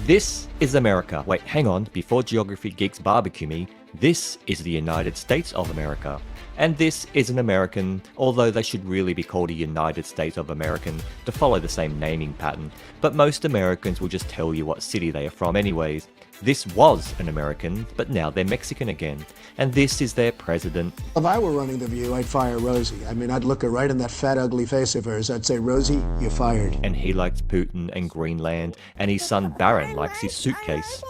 This is America. Wait, hang on. Before Geography Geeks barbecue me, this is the United States of America. And this is an American, although they should really be called a United States of American to follow the same naming pattern. But most Americans will just tell you what city they are from anyways. This was an American, but now they're Mexican again. And this is their president. If I were running The View, I'd fire Rosie. I mean, I'd look her right in that fat, ugly face of hers. I'd say, Rosie, you're fired. And he likes Putin and Greenland, and his son Barron likes his suitcase.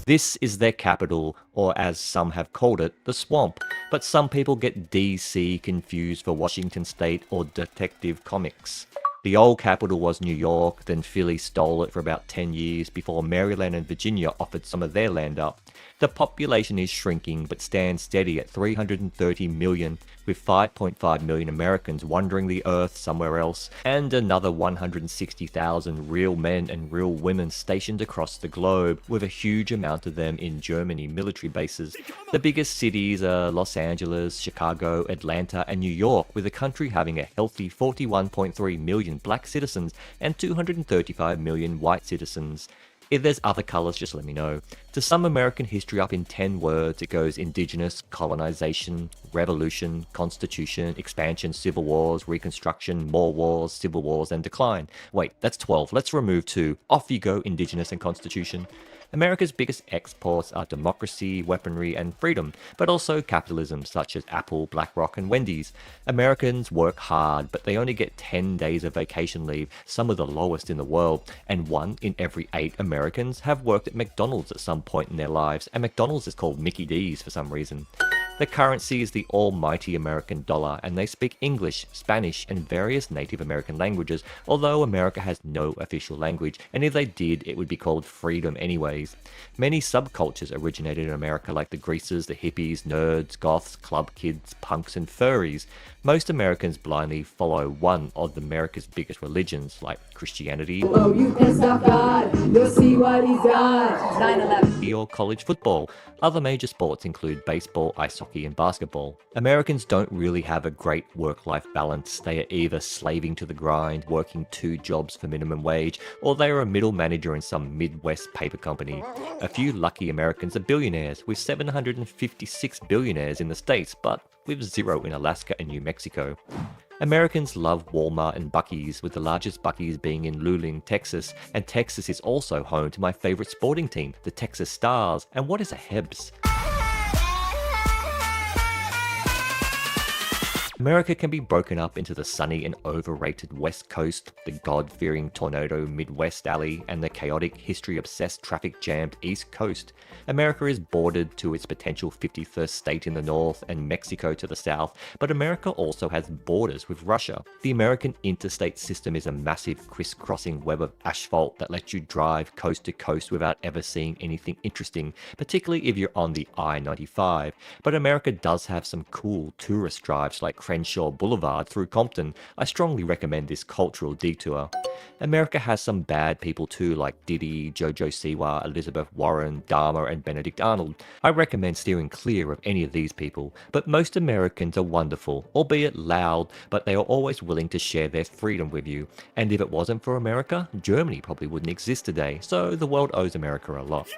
This is their capital, or as some have called it, the swamp. But some people get DC confused for Washington State or Detective Comics. The old capital was New York, then Philly stole it for about 10 years before Maryland and Virginia offered some of their land up. The population is shrinking but stands steady at 330 million, with 5.5 million Americans wandering the earth somewhere else, and another 160,000 real men and real women stationed across the globe, with a huge amount of them in Germany military bases. The biggest cities are Los Angeles, Chicago, Atlanta, and New York, with the country having a healthy 41.3 million black citizens and 235 million white citizens. If there's other colours, just let me know. To sum American history up in 10 words, it goes indigenous, colonization, revolution, constitution, expansion, civil wars, reconstruction, more wars, civil wars, and decline. Wait, that's 12. Let's remove 2. Off you go, indigenous and constitution. America's biggest exports are democracy, weaponry, and freedom, but also capitalism, such as Apple, BlackRock, and Wendy's. Americans work hard, but they only get 10 days of vacation leave, some of the lowest in the world, and 1 in every 8 Americans have worked at McDonald's at some point in their lives, and McDonald's is called Mickey D's for some reason. The currency is the almighty American dollar, and they speak English, Spanish, and various Native American languages, although America has no official language, and if they did, it would be called freedom anyways. Many subcultures originated in America, like the greasers, the hippies, nerds, goths, club kids, punks, and furries. Most Americans blindly follow one of America's biggest religions, like Christianity, Oh, you can stop God, you'll see what he's got. 9/11. or college football. Other major sports include baseball, ice hockey, and basketball. Americans don't really have a great work-life balance. They are either slaving to the grind, working 2 jobs for minimum wage, or they are a middle manager in some Midwest paper company. A few lucky Americans are billionaires, with 756 billionaires in the States, but with 0 in Alaska and New Mexico. Americans love Walmart and Buc-ee's, with the largest Buc-ee's being in Luling, Texas, and Texas is also home to my favorite sporting team, the Texas Stars. And what is a Hebs? America can be broken up into the sunny and overrated West Coast, the God-fearing tornado Midwest Alley, and the chaotic, history-obsessed, traffic-jammed East Coast. America is bordered to its potential 51st state in the north and Mexico to the south, but America also has borders with Russia. The American interstate system is a massive crisscrossing web of asphalt that lets you drive coast to coast without ever seeing anything interesting, particularly if you're on the I-95. But America does have some cool tourist drives like Crenshaw Boulevard through Compton. I strongly recommend this cultural detour. America has some bad people too, like Diddy, Jojo Siwa, Elizabeth Warren, Dahmer, and Benedict Arnold. I recommend steering clear of any of these people, but most Americans are wonderful, albeit loud, but they are always willing to share their freedom with you. And if it wasn't for America, Germany probably wouldn't exist today, so the world owes America a lot.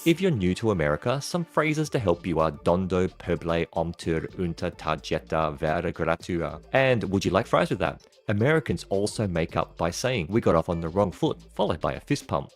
If you're new to America, some phrases to help you are Dondo peuple omtur unter tarjeta vera gratua. And would you like fries with that? Americans also make up by saying we got off on the wrong foot, followed by a fist pump.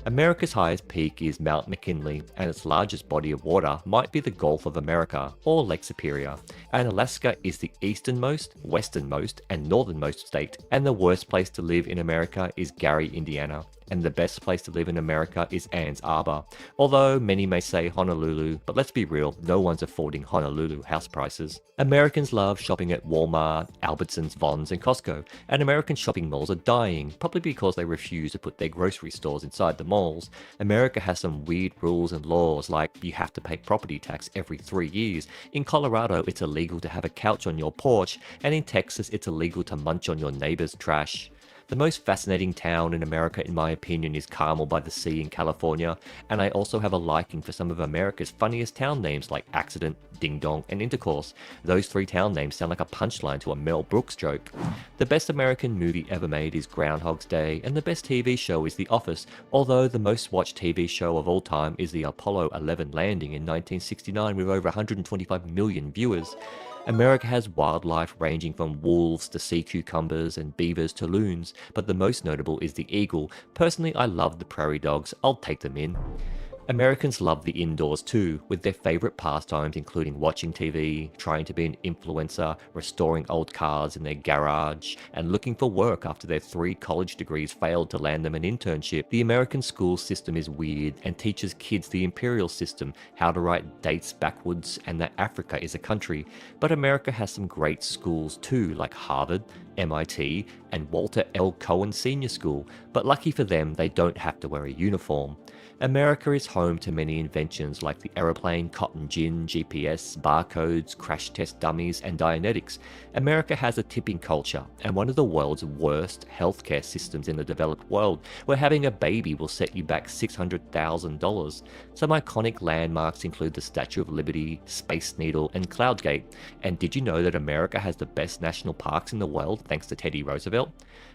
America's highest peak is Mount McKinley, and its largest body of water might be the Gulf of America, or Lake Superior. And Alaska is the easternmost, westernmost, and northernmost state. And the worst place to live in America is Gary, Indiana. And the best place to live in America is Ann Arbor. Although many may say Honolulu, but let's be real, no one's affording Honolulu house prices. Americans love shopping at Walmart, Albertsons, Vons, and Costco, and American shopping malls are dying, probably because they refuse to put their grocery stores inside the malls. America has some weird rules and laws, like you have to pay property tax every 3 years. In Colorado, it's illegal to have a couch on your porch, and in Texas, it's illegal to munch on your neighbor's trash. The most fascinating town in America, in my opinion, is Carmel by the Sea in California, and I also have a liking for some of America's funniest town names like Accident, Ding Dong, and Intercourse. Those three town names sound like a punchline to a Mel Brooks joke. The best American movie ever made is Groundhog's Day, and the best TV show is The Office, although the most watched TV show of all time is the Apollo 11 landing in 1969 with over 125 million viewers. America has wildlife ranging from wolves to sea cucumbers and beavers to loons, but the most notable is the eagle. Personally, I love the prairie dogs. I'll take them in. Americans love the indoors too, with their favourite pastimes including watching TV, trying to be an influencer, restoring old cars in their garage, and looking for work after their 3 college degrees failed to land them an internship. The American school system is weird and teaches kids the imperial system, how to write dates backwards, and that Africa is a country. But America has some great schools too, like Harvard, MIT, and Walter L. Cohen Senior School, but lucky for them, they don't have to wear a uniform. America is home to many inventions like the aeroplane, cotton gin, GPS, barcodes, crash test dummies, and Dianetics. America has a tipping culture and one of the world's worst healthcare systems in the developed world, where having a baby will set you back $600,000. Some iconic landmarks include the Statue of Liberty, Space Needle, and Cloudgate. And did you know that America has the best national parks in the world thanks to Teddy Roosevelt?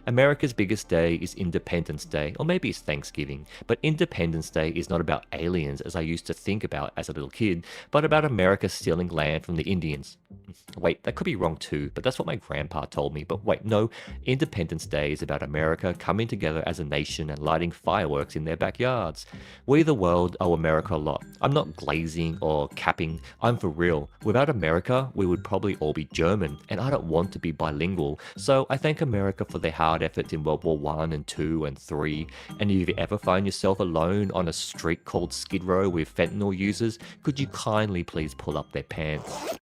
America's biggest day is Independence Day, or maybe it's Thanksgiving, but Independence Day is not about aliens as I used to think about as a little kid, but about America stealing land from the Indians. Wait, that could be wrong too, but that's what my grandpa told me. But wait, no, Independence Day is about America coming together as a nation and lighting fireworks in their backyards. We the world owe America a lot. I'm not glazing or capping, I'm for real. Without America, we would probably all be German, and I don't want to be bilingual, so I thank America for their hard efforts in World War I and II and III, and if you ever find yourself alone on a street called Skid Row with fentanyl users, could you kindly please pull up their pants?